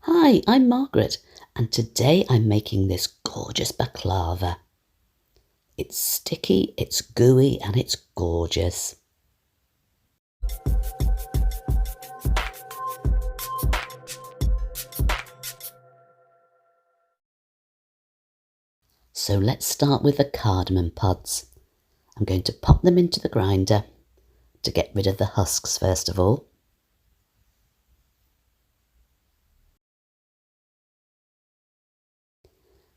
Hi, I'm Margaret, and today I'm making this gorgeous baklava. It's sticky, it's gooey, and it's gorgeous. So let's start with the cardamom pods. I'm going to pop them into the grinder to get rid of the husks first of all.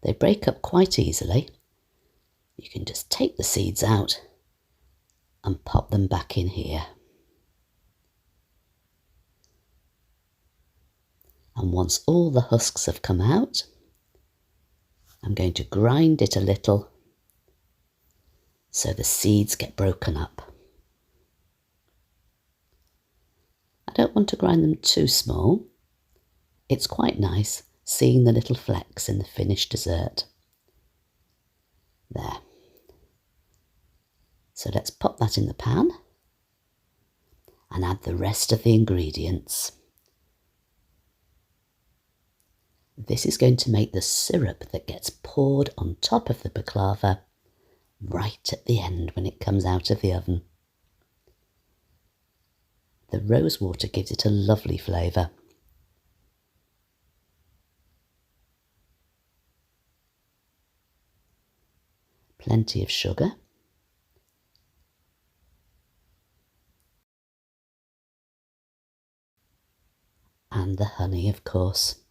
They break up quite easily. You can just take the seeds out and pop them back in here. And once all the husks have come out, I'm going to grind it a little so the seeds get broken up. I don't want to grind them too small. It's quite nice seeing the little flecks in the finished dessert. There. So let's pop that in the pan and add the rest of the ingredients. This is going to make the syrup that gets poured on top of the baklava right at the end when it comes out of the oven. The rose water gives it a lovely flavour. Plenty of sugar. And the honey, of course.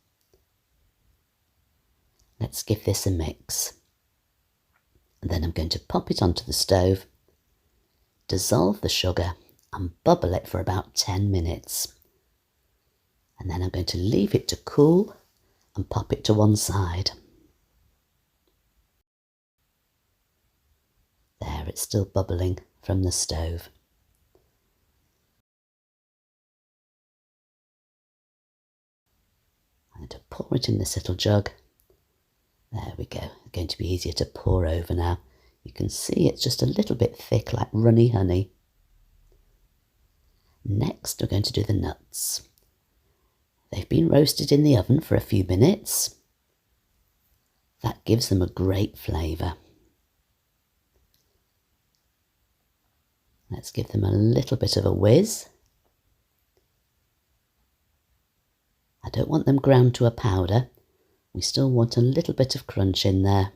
Let's give this a mix. And then I'm going to pop it onto the stove, dissolve the sugar and bubble it for about 10 minutes. And then I'm going to leave it to cool and pop it to one side. There, it's still bubbling from the stove. I'm going to pour it in this little jug. There we go. It's going to be easier to pour over now. You can see it's just a little bit thick, like runny honey. Next, we're going to do the nuts. They've been roasted in the oven for a few minutes. That gives them a great flavour. Let's give them a little bit of a whiz. I don't want them ground to a powder. We still want a little bit of crunch in there.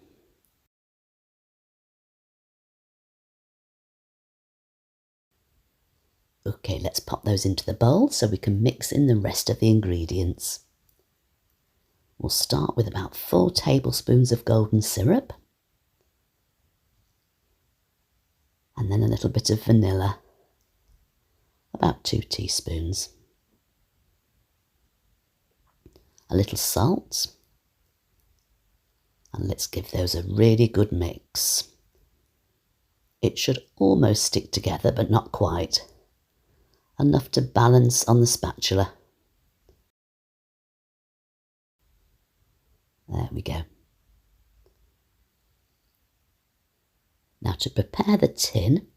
Okay, let's pop those into the bowl so we can mix in the rest of the ingredients. We'll start with about 4 tablespoons of golden syrup. And then a little bit of vanilla. About 2 teaspoons. A little salt. And let's give those a really good mix. It should almost stick together, but not quite. Enough to balance on the spatula. There we go. Now to prepare the tin,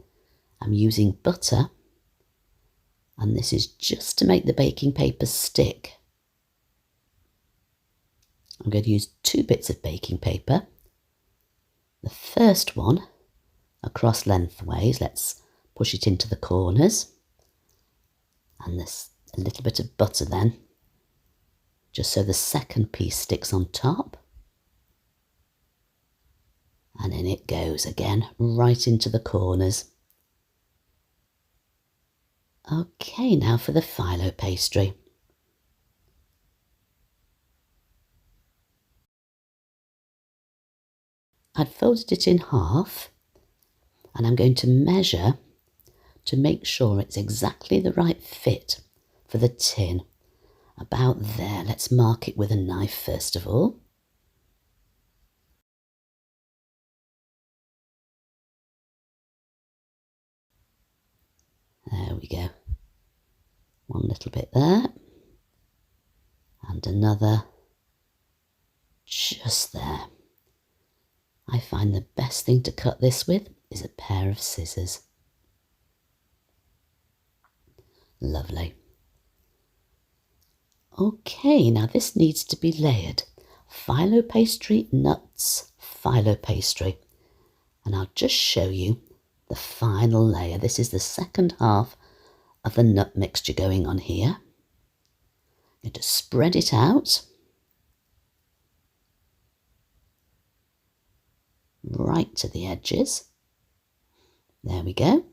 I'm using butter, and this is just to make the baking paper stick. I'm going to use 2 bits of baking paper. The first one across lengthways, let's push it into the corners. And this a little bit of butter then, just so the second piece sticks on top. And in it goes again, right into the corners. Okay, now for the filo pastry. I'd folded it in half, and I'm going to measure to make sure it's exactly the right fit for the tin. About there. Let's mark it with a knife first of all. There we go. One little bit there. And another just there. I find the best thing to cut this with is a pair of scissors. Lovely. Okay, now this needs to be layered. Filo pastry, nuts, filo pastry. And I'll just show you the final layer. This is the second half of the nut mixture going on here. I'm going to spread it out right to the edges. There we go.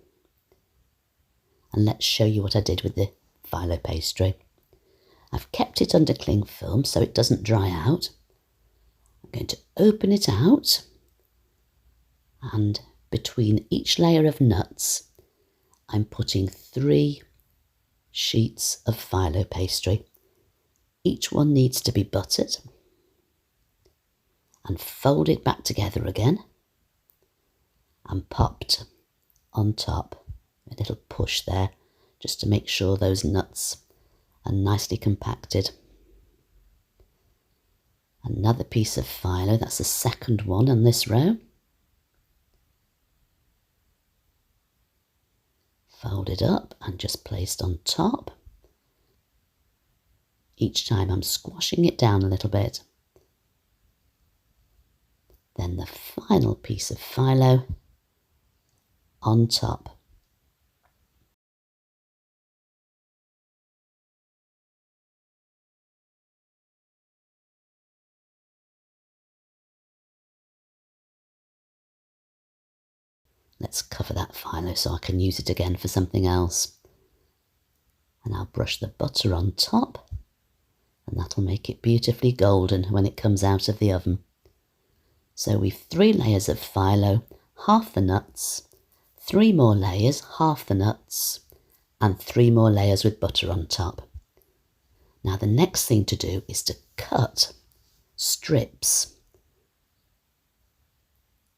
And let's show you what I did with the filo pastry. I've kept it under cling film so it doesn't dry out. I'm going to open it out, and between each layer of nuts I'm putting 3 sheets of filo pastry. Each one needs to be buttered, and fold it back together again and popped on top. A little push there just to make sure those nuts are nicely compacted. Another piece of filo, that's the second one on this row. Folded up and just placed on top. Each time I'm squashing it down a little bit. Then the final piece of filo on top. Let's cover that filo so I can use it again for something else. And I'll brush the butter on top, and that'll make it beautifully golden when it comes out of the oven. So we've 3 layers of filo, half the nuts, 3 more layers, half the nuts, and 3 more layers with butter on top. Now the next thing to do is to cut strips.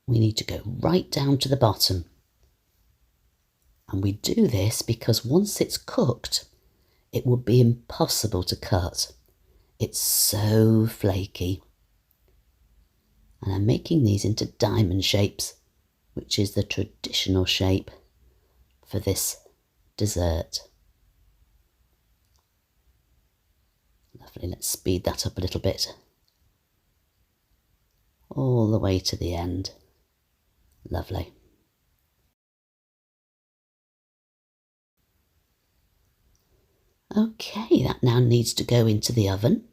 We need to go right down to the bottom. And we do this because once it's cooked, it would be impossible to cut. It's so flaky. And I'm making these into diamond shapes, which is the traditional shape for this dessert. Lovely, let's speed that up a little bit. All the way to the end. Lovely. Okay, that now needs to go into the oven.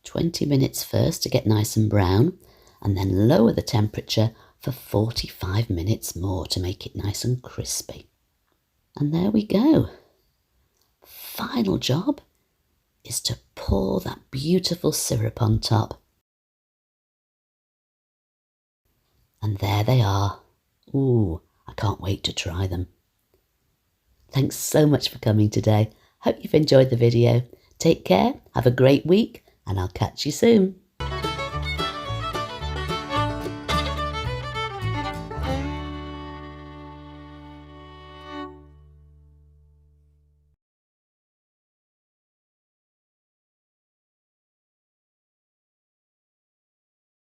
20 minutes first to get nice and brown, and then lower the temperature for 45 minutes more to make it nice and crispy. And there we go. Final job is to pour that beautiful syrup on top. And there they are. Ooh, I can't wait to try them. Thanks so much for coming today. Hope you've enjoyed the video. Take care, have a great week, and I'll catch you soon.